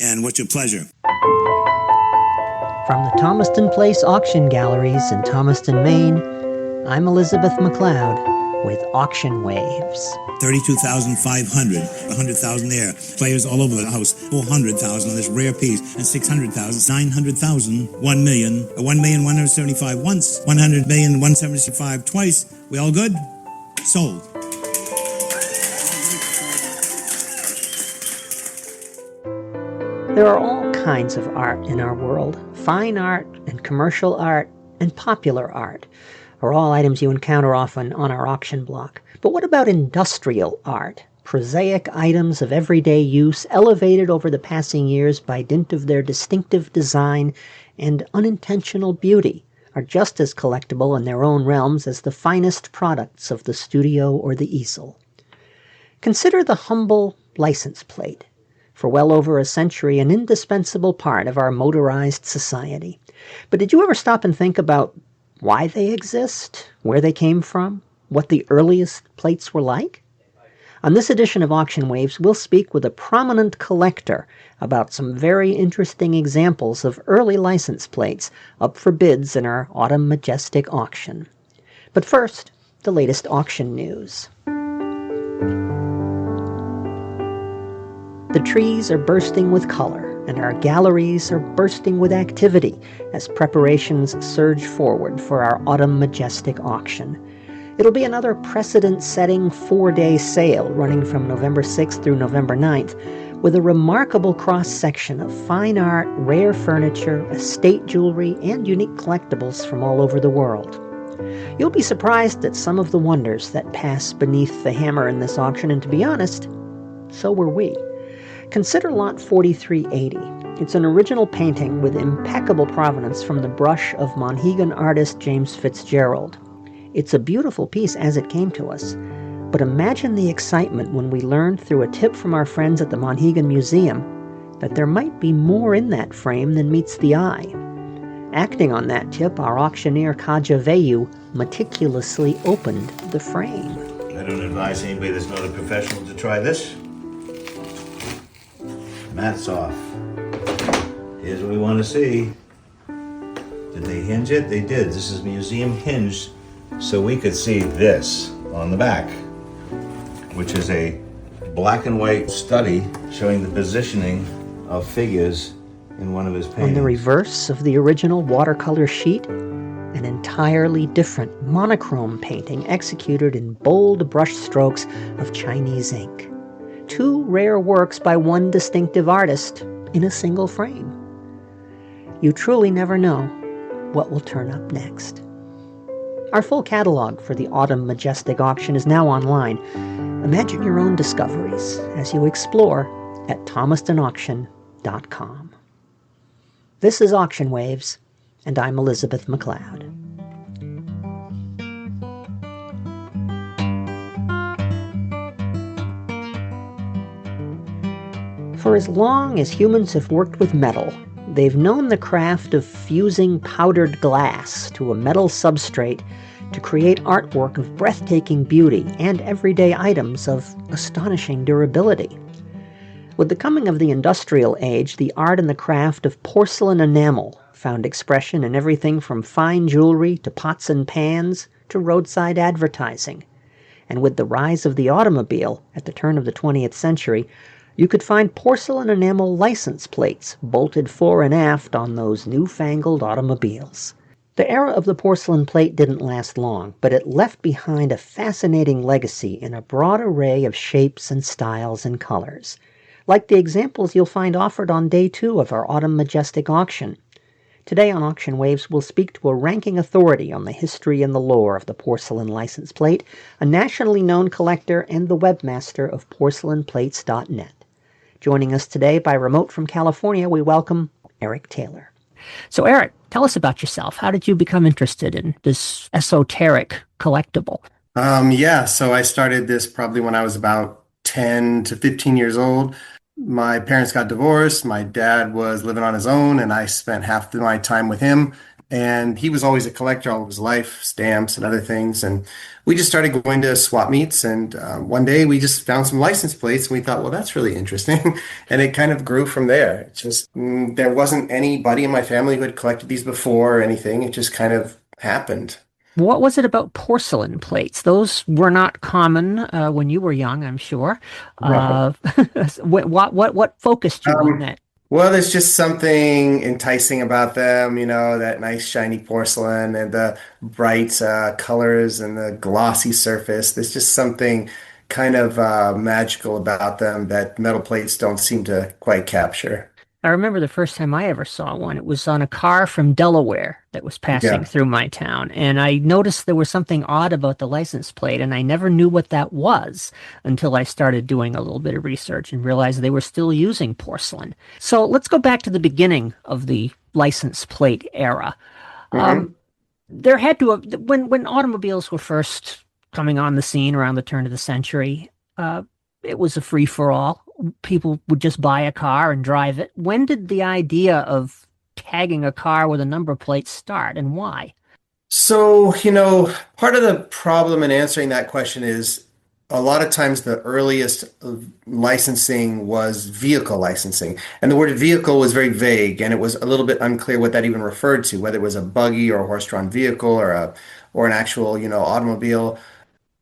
And what's your pleasure? From the Thomaston Place Auction Galleries in Thomaston, Maine, I'm Elizabeth McLeod with Auction Waves. 32,500, 100,000 there. Players all over the house, 400,000 on this rare piece, and 600,000, 900,000, 1 million, 1,175 once, 100,175 twice. We all good? Sold. There are all kinds of art in our world. Fine art and commercial art and popular art are all items you encounter often on our auction block. But what about industrial art? Prosaic items of everyday use, elevated over the passing years by dint of their distinctive design and unintentional beauty, are just as collectible in their own realms as the finest products of the studio or the easel. Consider the humble license plate. For well over a century, an indispensable part of our motorized society. But did you ever stop and think about why they exist, where they came from, what the earliest plates were like? On this edition of Auction Waves, we'll speak with a prominent collector about some very interesting examples of early license plates up for bids in our Autumn Majestic auction. But first, the latest auction news. The trees are bursting with color, and our galleries are bursting with activity as preparations surge forward for our Autumn Majestic auction. It'll be another precedent-setting 4-day sale running from November 6th through November 9th, with a remarkable cross-section of fine art, rare furniture, estate jewelry, and unique collectibles from all over the world. You'll be surprised at some of the wonders that pass beneath the hammer in this auction, and to be honest, so were we. Consider Lot 4380. It's an original painting with impeccable provenance from the brush of Mohegan artist James Fitzgerald. It's a beautiful piece as it came to us, but imagine the excitement when we learned through a tip from our friends at the Mohegan Museum that there might be more in that frame than meets the eye. Acting on that tip, our auctioneer Kaja Veilleux meticulously opened the frame. I don't advise anybody that's not a professional to try this. Mat's off. Here's what we want to see. Did they hinge it? They did. This is museum hinged, so we could see this on the back, which is a black and white study showing the positioning of figures in one of his paintings. On the reverse of the original watercolor sheet, an entirely different monochrome painting executed in bold brush strokes of Chinese ink. 2 rare works by one distinctive artist in a single frame. You truly never know what will turn up next. Our full catalog for the Autumn Majestic auction is now online. Imagine your own discoveries as you explore at thomastonauction.com. This is Auction Waves, and I'm Elizabeth McLeod. For as long as humans have worked with metal, they've known the craft of fusing powdered glass to a metal substrate to create artwork of breathtaking beauty and everyday items of astonishing durability. With the coming of the industrial age, the art and the craft of porcelain enamel found expression in everything from fine jewelry to pots and pans to roadside advertising. And with the rise of the automobile at the turn of the 20th century, you could find porcelain enamel license plates bolted fore and aft on those newfangled automobiles. The era of the porcelain plate didn't last long, but it left behind a fascinating legacy in a broad array of shapes and styles and colors, like the examples you'll find offered on Day 2 of our Autumn Majestic auction. Today on Auction Waves, we'll speak to a ranking authority on the history and the lore of the porcelain license plate, a nationally known collector and the webmaster of porcelainplates.net. Joining us today by remote from California, we welcome Eric Taylor. So Eric, tell us about yourself. How did you become interested in this esoteric collectible? So I started this probably when I was about 10 to 15 years old. My parents got divorced. My dad was living on his own, and I spent half of my time with him. And he was always a collector all of his life, stamps and other things. And we just started going to swap meets. And one day we just found some license plates and we thought, well, that's really interesting. And it kind of grew from there. It just, there wasn't anybody in my family who had collected these before or anything. It just kind of happened. What was it about porcelain plates? Those were not common when you were young, I'm sure. Right. Uh, what focused you on Um, that? well, there's just something enticing about them, that nice shiny porcelain and the bright colors and the glossy surface. There's just something kind of magical about them that metal plates don't seem to quite capture. I remember the first time I ever saw one. It was on a car from Delaware that was passing Yeah. through my town, and I noticed there was something odd about the license plate, and I never knew what that was until I started doing a little bit of research and realized they were still using porcelain. So let's go back to the beginning of the license plate era. Hmm. Um, there had to have when automobiles were first coming on the scene around the turn of the century, it was a free for all. People would just buy a car and drive it. When did the idea of tagging a car with a number plate start, and why? So, part of the problem in answering that question is a lot of times the earliest licensing was vehicle licensing. And the word vehicle was very vague and it was a little bit unclear what that even referred to, whether it was a buggy or a horse-drawn vehicle or an actual, automobile.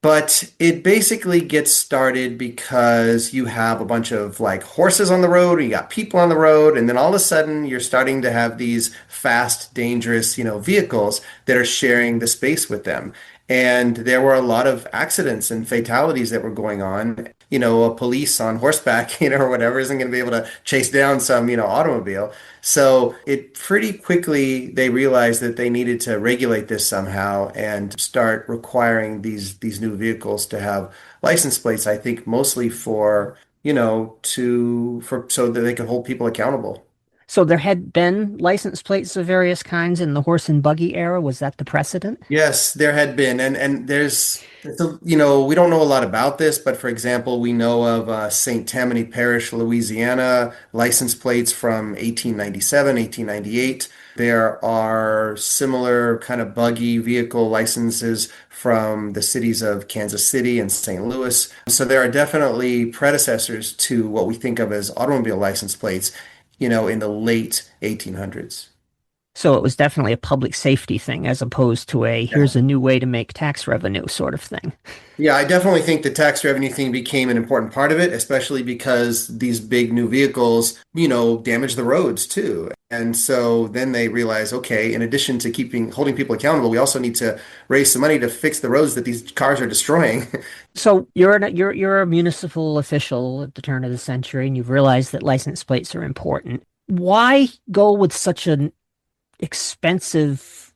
But it basically gets started because you have a bunch of like horses on the road, or you got people on the road, and then all of a sudden you're starting to have these fast, dangerous, vehicles that are sharing the space with them. And there were a lot of accidents and fatalities that were going on. A police on horseback, or whatever, isn't going to be able to chase down some, automobile. So it pretty quickly they realized that they needed to regulate this somehow and start requiring these new vehicles to have license plates, I think mostly for, for so that they could hold people accountable. So there had been license plates of various kinds in the horse and buggy era. Was that the precedent? Yes, there had been, and we don't know a lot about this, but for example, we know of St. Tammany Parish, Louisiana, license plates from 1897, 1898. There are similar kind of buggy vehicle licenses from the cities of Kansas City and St. Louis. So there are definitely predecessors to what we think of as automobile license plates, in the late 1800s. So it was definitely a public safety thing as opposed to a here's a new way to make tax revenue sort of thing. Yeah, I definitely think the tax revenue thing became an important part of it, especially because these big new vehicles, damage the roads too. And so then they realize, okay, in addition to holding people accountable, we also need to raise some money to fix the roads that these cars are destroying. So you're a municipal official at the turn of the century, and you've realized that license plates are important. Why go with such an expensive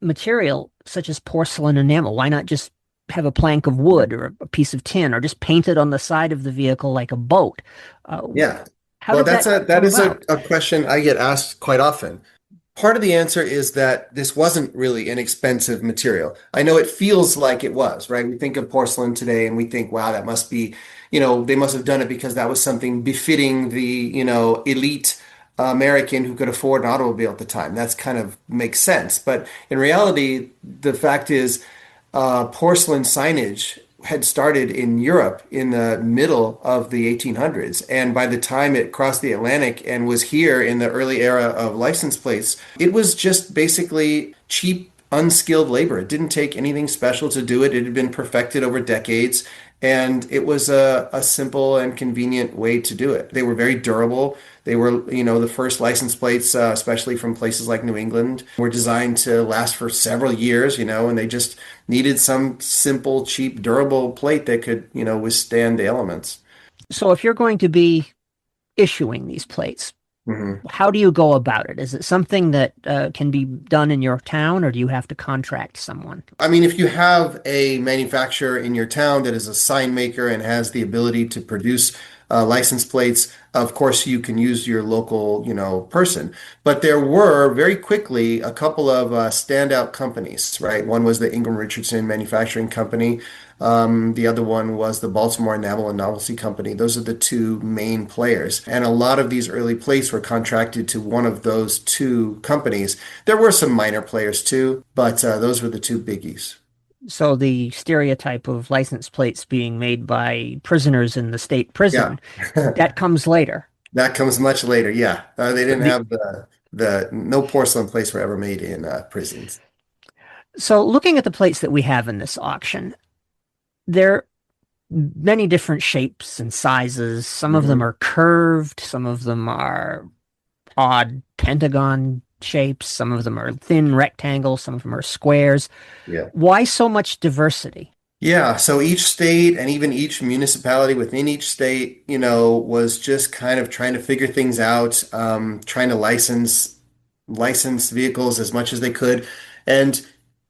material such as porcelain enamel? Why not just have a plank of wood or a piece of tin or just paint it on the side of the vehicle like a boat? Uh, Yeah. how Well, did that that come is about? a question I get asked quite often. Part of the answer is that this wasn't really an expensive material. I know it feels like it was, right? We think of porcelain today and we think, wow, that must be, they must have done it because that was something befitting the, elite American who could afford an automobile at the time. That's kind of makes sense. But in reality, the fact is, porcelain signage had started in Europe in the middle of the 1800s. And by the time it crossed the Atlantic and was here in the early era of license plates, it was just basically cheap, unskilled labor. It didn't take anything special to do it. It had been perfected over decades. And it was a simple and convenient way to do it. They were very durable. They were, the first license plates, especially from places like New England, were designed to last for several years, and they just needed some simple, cheap, durable plate that could, withstand the elements. So if you're going to be issuing these plates, Mhm. how do you go about it? Is it something that can be done in your town, or do you have to contract someone? I mean, if you have a manufacturer in your town that is a sign maker and has the ability to produce license plates, of course you can use your local, person. But there were very quickly a couple of standout companies, right? One was the Ingram Richardson Manufacturing Company. The other one was the Baltimore Enamel and Novelty Company. Those are the two main players. And a lot of these early plates were contracted to one of those two companies. There were some minor players too, but those were the two biggies. So the stereotype of license plates being made by prisoners in the state Yeah. prison, that comes later. That comes much later. Yeah. They didn't The, have the no porcelain plates were ever made in prisons. so looking at the plates that we have in this auction, there are many different shapes and sizes. Some of them Mhm. are curved, some of them are odd pentagon shapes, some of them are thin rectangles, some of them are squares. Yeah. Why so much diversity? Yeah, so each state and even each municipality within each state, was just kind of trying to figure things out, trying to license vehicles as much as they could. And,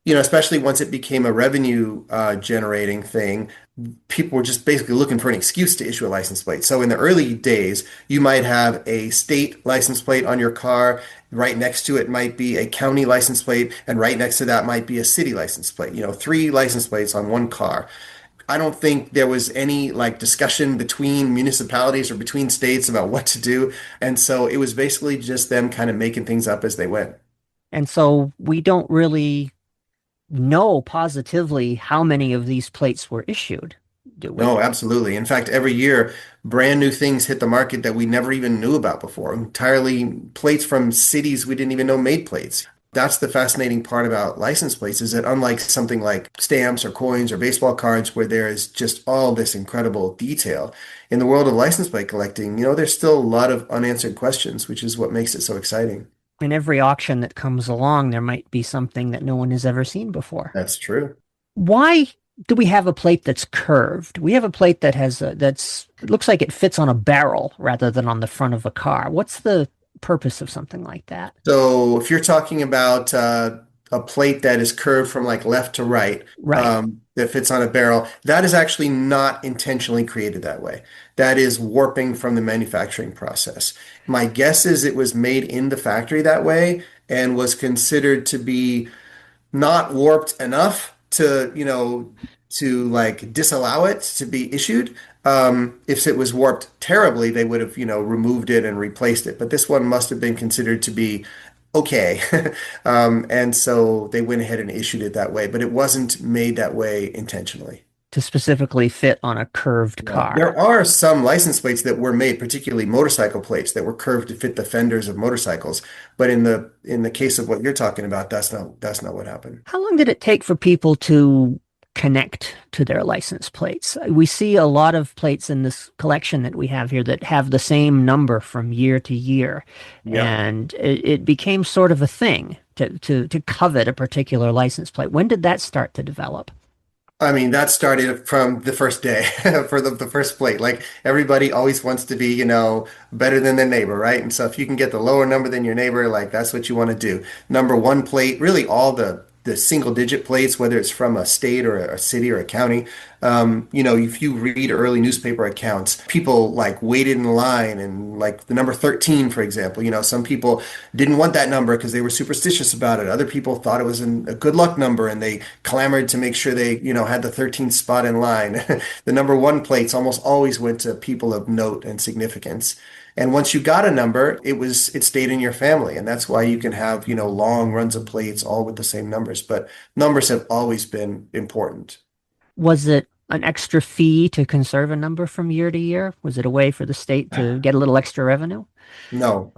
especially once it became a revenue generating thing, people were just basically looking for an excuse to issue a license plate. So in the early days, you might have a state license plate on your car. Right next to it might be a county license plate, and right next to that might be a city license plate. Three license plates on one car. I don't think there was any like discussion between municipalities or between states about what to do. And so it was basically just them kind of making things up as they went. And so we don't really know positively how many of these plates were issued, do we? No, absolutely. In fact, every year, brand new things hit the market that we never even knew about before. Entirely plates from cities we didn't even know made plates. That's the fascinating part about license plates is that unlike something like stamps or coins or baseball cards where there is just all this incredible detail, in the world of license plate collecting, there's still a lot of unanswered questions, which is what makes it so exciting. In every auction that comes along, there might be something that no one has ever seen before. That's true. Why do we have a plate that's curved? We have a plate that has it looks like it fits on a barrel rather than on the front of a car. What's the purpose of something like that? So if you're talking about a plate that is curved from like left to right, Right. that fits on a barrel, that is actually not intentionally created that way. That is warping from the manufacturing process. My guess is it was made in the factory that way and was considered to be not warped enough to like disallow it to be issued. If it was warped terribly, they would have, removed it and replaced it. But this one must have been considered to be okay. And so they went ahead and issued it that way, but it wasn't made that way intentionally. To specifically fit on a curved Yeah. car. There are some license plates that were made, particularly motorcycle plates that were curved to fit the fenders of motorcycles. But in the case of what you're talking about, that's not what happened. How long did it take for people to connect to their license plates? We see a lot of plates in this collection that we have here that have the same number from year to year. Yeah. And it became sort of a thing to covet a particular license plate. When did that start to develop? I mean, that started from the first day for the first plate. Like everybody always wants to be, better than their neighbor, right? And so if you can get the lower number than your neighbor, like that's what you want to do. Number one plate, really all the single digit plates, whether it's from a state or a city or a county. If you read early newspaper accounts, people like waited in line and like the number 13, for example, some people didn't want that number because they were superstitious about it. Other people thought it was a good luck number and they clamored to make sure they, had the 13th spot in line. The number one plates almost always went to people of note and significance. And once you got a number, it stayed in your family. And that's why you can have, long runs of plates all with the same numbers. But numbers have always been important. Was it an extra fee to conserve a number from year to year? Was it a way for the state to get a little extra revenue? No.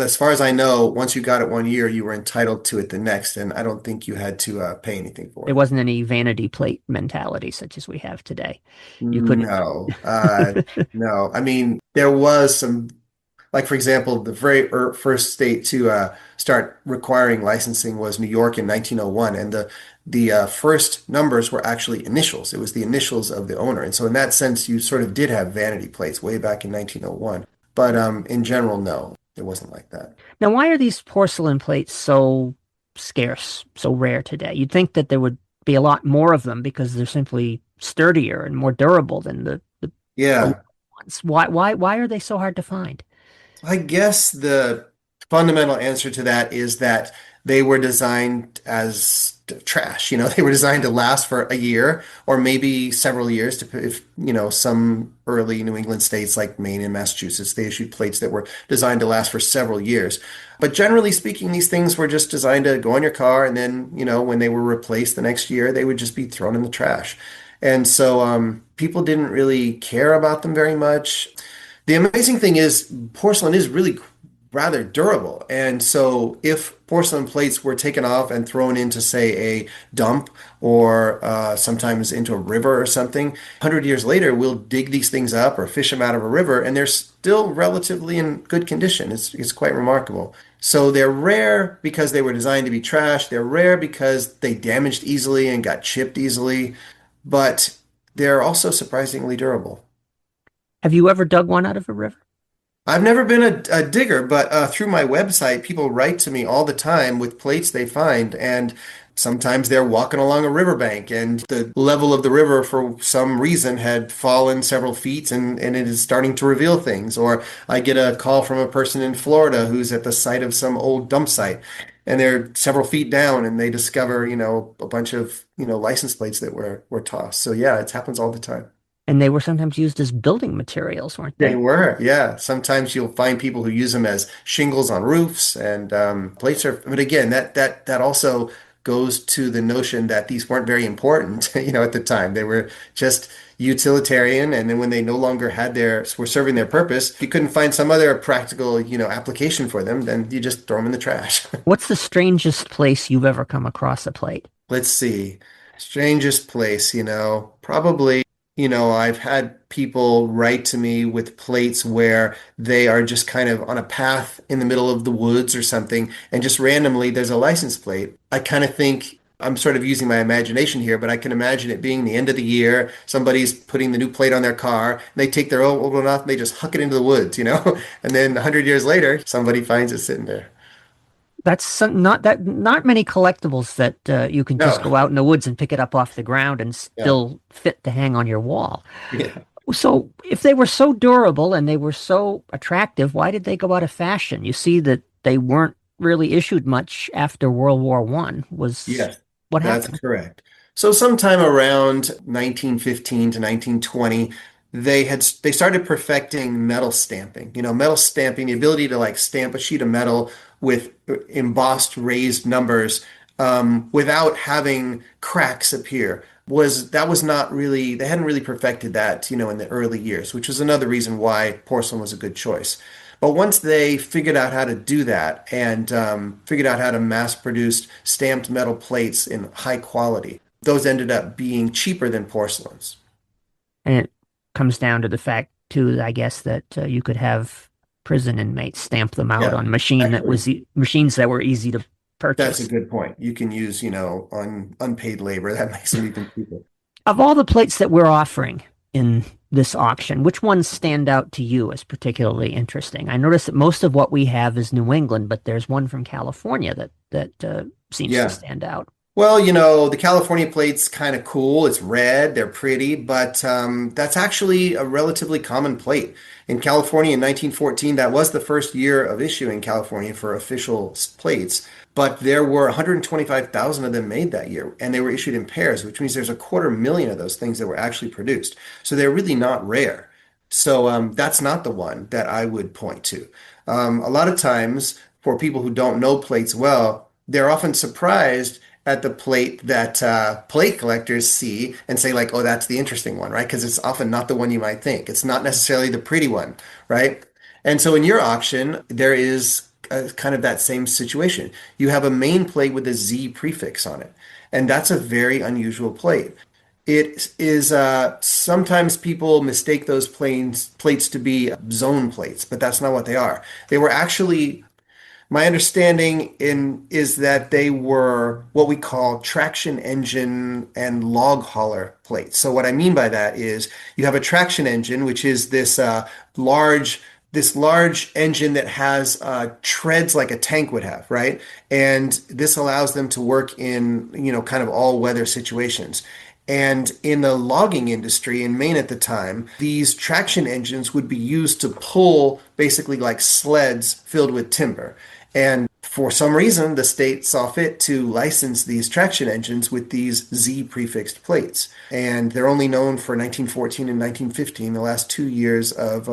As far as I know, once you got it one year, you were entitled to it the next. And I don't think you had to pay anything for There it. wasn't any vanity plate mentality such as we have today. You couldn't. No. No. I mean, there was some, like, for example, the very first state to start requiring licensing was New York in 1901. And the first numbers were actually initials. It was the initials of the owner. And so in that sense, you sort of did have vanity plates way back in 1901. But in general, no, it wasn't like that. Now, why are these porcelain plates so scarce, so rare today? You'd think that there would be a lot more of them because they're simply sturdier and more durable than the Yeah. ones. Why are they so hard to find? I guess the fundamental answer to that is that they were designed as trash. They were designed to last for a year or maybe several years. If, some early New England states like Maine and Massachusetts, they issued plates that were designed to last for several years. But generally speaking, these things were just designed to go in your car, and then, when they were replaced the next year, they would just be thrown in the trash. And so people didn't really care about them very much. The amazing thing is porcelain is really rather durable. And so if porcelain plates were taken off and thrown into, say, a dump or sometimes into a river or something, 100 years later, we'll dig these things up or fish them out of a river, and they're still relatively in good condition. It's quite remarkable. So they're rare because they were designed to be trash. They're rare because they damaged easily and got chipped easily, but they're also surprisingly durable. Have you ever dug one out of a river? I've never been a digger, but through my website, people write to me all the time with plates they find, and sometimes they're walking along a riverbank, and the level of the river, for some reason, had fallen several feet, and it is starting to reveal things. Or I get a call from a person in Florida who's at the site of some old dump site, and they're several feet down, and they discover, a bunch of, license plates that were tossed. So yeah, it happens all the time. And they were sometimes used as building materials, weren't they? They were, yeah. Sometimes you'll find people who use them as shingles on roofs, and plates are. But again, that also goes to the notion that these weren't very important, at the time. They were just utilitarian, and then when they no longer were serving their purpose, if you couldn't find some other practical, application for them, then you just throw them in the trash. What's the strangest place you've ever come across a plate? Let's see. Strangest place, probably. I've had people write to me with plates where they are just kind of on a path in the middle of the woods or something, and just randomly there's a license plate. I kind of think I'm sort of using my imagination here, but I can imagine it being the end of the year. Somebody's putting the new plate on their car, and they take their old one off and they just huck it into the woods, and then 100 years later, somebody finds it sitting there. That's not many collectibles that you can just go out in the woods and pick it up off the ground and still fit to hang on your wall. Yeah. So if they were so durable and they were so attractive, why did they go out of fashion? You see that they weren't really issued much after World War I. Yes, What that's happened? correct. So sometime around 1915 to 1920, they started perfecting metal stamping. Metal stamping, the ability to stamp a sheet of metal with embossed raised numbers without having cracks appear. They hadn't really perfected that, in the early years, which was another reason why porcelain was a good choice. But once they figured out how to do that and figured out how to mass produce stamped metal plates in high quality, those ended up being cheaper than porcelains. And it comes down to the fact, too, I guess, that you could have prison inmates stamp them out on machines that were easy to purchase. That's a good point. You can use, on unpaid labor. That makes them even cheaper. Of all the plates that we're offering in this auction, which ones stand out to you as particularly interesting? I noticed that most of what we have is New England, but there's one from California that seems to stand out. Well, the California plate's kind of cool. It's red, they're pretty, but that's actually a relatively common plate. In California in 1914, that was the first year of issue in California for official plates, but there were 125,000 of them made that year, and they were issued in pairs, which means there's 250,000 of those things that were actually produced. So they're really not rare. So that's not the one that I would point to. A lot of times, for people who don't know plates well, they're often surprised at the plate that plate collectors see and say oh, that's the interesting one, right? Because it's often not the one you might think. It's not necessarily the pretty one, right? And so in your auction, there is kind of that same situation. You have a main plate with a Z prefix on it, and that's a very unusual plate. It is sometimes people mistake those plates to be zone plates, but that's not what they are. They were actually, my understanding is that they were what we call traction engine and log hauler plates. So what I mean by that is you have a traction engine, which is this large engine that has treads like a tank would have, right? And this allows them to work in, kind of all weather situations. And in the logging industry in Maine at the time, these traction engines would be used to pull basically like sleds filled with timber. And for some reason, the state saw fit to license these traction engines with these Z prefixed plates. And they're only known for 1914 and 1915, the last 2 years of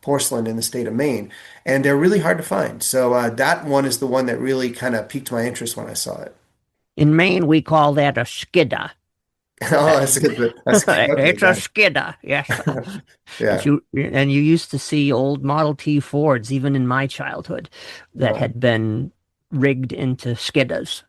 porcelain in the state of Maine. And they're really hard to find. So that one is the one that really kind of piqued my interest when I saw it. In Maine, we call that a skidda. Oh, that's good. That's good. Okay, It's a skidda, yes. yeah. And you used to see old Model T Fords, even in my childhood, that had been rigged into skiddas.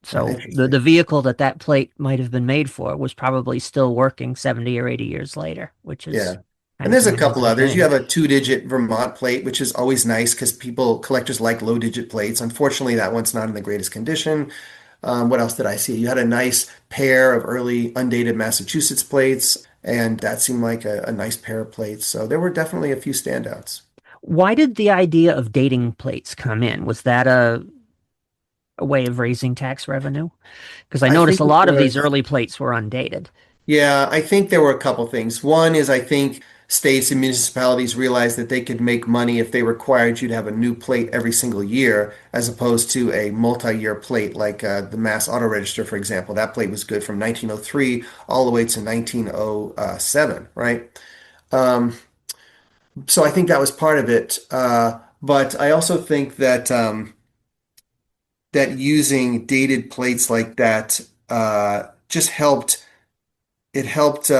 So the vehicle that plate might have been made for was probably still working 70 or 80 years later, which is And there's a couple others. You have a 2-digit Vermont plate, which is always nice because collectors like low-digit plates. Unfortunately, that one's not in the greatest condition. What else did I see? You had a nice pair of early undated Massachusetts plates, and that seemed like a nice pair of plates. So there were definitely a few standouts. Why did the idea of dating plates come in? Was that a way of raising tax revenue? Because I noticed a lot of these early plates were undated. Yeah, I think there were a couple things. One is I think states and municipalities realized that they could make money if they required you to have a new plate every single year, as opposed to a multi-year plate like the Mass Auto Register, for example. That plate was good from 1903 all the way to 1907, right? So I think that was part of it. But I also think that that using dated plates like that just helped. It helped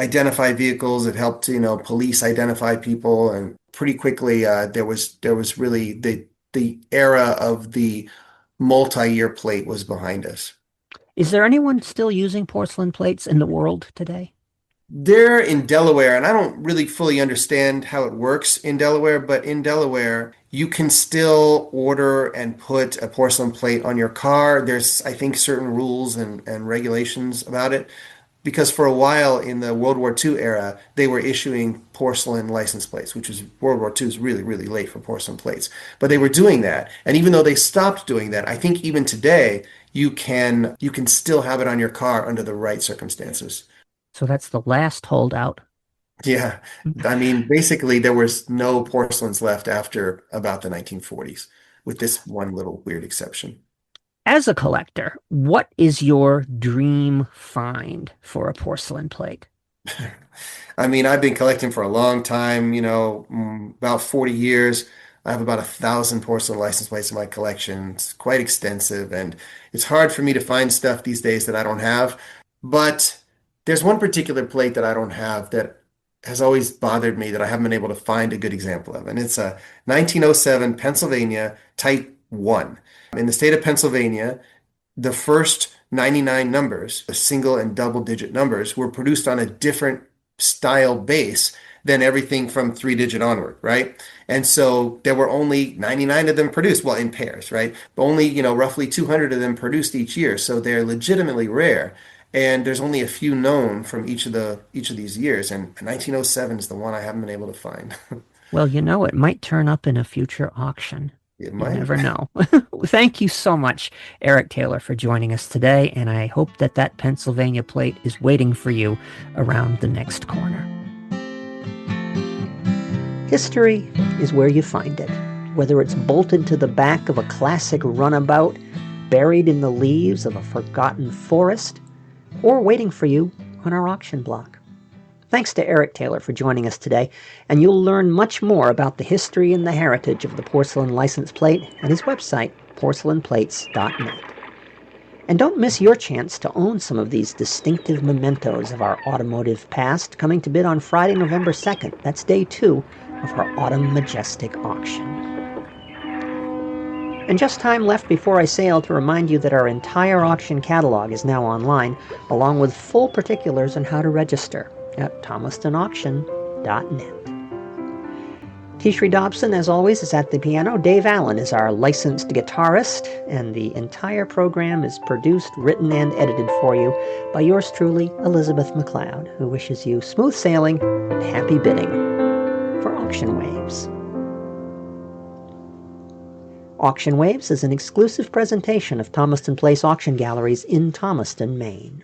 identify vehicles. It helped, police identify people, and pretty quickly there was really the era of the multi-year plate was behind us. Is there anyone still using porcelain plates in the world today? They're in Delaware, and I don't really fully understand how it works in Delaware, but in Delaware, you can still order and put a porcelain plate on your car. There's, I think, certain rules and regulations about it. Because for a while in the World War II era, they were issuing porcelain license plates, which was World War II is really, really late for porcelain plates. But they were doing that. And even though they stopped doing that, I think even today you can still have it on your car under the right circumstances. So that's the last holdout. Yeah. I mean, basically there was no porcelains left after about the 1940s, with this one little weird exception. As a collector, what is your dream find for a porcelain plate? I mean, I've been collecting for a long time, about 40 years. I have about 1,000 porcelain license plates in my collection. It's quite extensive, and it's hard for me to find stuff these days that I don't have. But there's one particular plate that I don't have that has always bothered me that I haven't been able to find a good example of. And it's a 1907 Pennsylvania Type 1. In the state of Pennsylvania, the first 99 numbers, the single and double digit numbers, were produced on a different style base than everything from 3-digit onward, right? And so there were only 99 of them produced, well, in pairs, right? But only, roughly 200 of them produced each year. So they're legitimately rare. And there's only a few known from each of these years. And 1907 is the one I haven't been able to find. Well, it might turn up in a future auction. It You might. never know. Thank you so much, Eric Taylor, for joining us today, and I hope that Pennsylvania plate is waiting for you around the next corner. History is where you find it, whether it's bolted to the back of a classic runabout, buried in the leaves of a forgotten forest, or waiting for you on our auction block. Thanks to Eric Taylor for joining us today, and you'll learn much more about the history and the heritage of the porcelain license plate at his website, porcelainplates.net. And don't miss your chance to own some of these distinctive mementos of our automotive past, coming to bid on Friday, November 2nd. That's day 2 of our Autumn Majestic auction. And just time left before I sail to remind you that our entire auction catalog is now online, along with full particulars on how to register at thomastonauction.net. Tishri Dobson, as always, is at the piano. Dave Allen is our licensed guitarist, and the entire program is produced, written, and edited for you by yours truly, Elizabeth McLeod, who wishes you smooth sailing and happy bidding for Auction Waves. Auction Waves is an exclusive presentation of Thomaston Place Auction Galleries in Thomaston, Maine.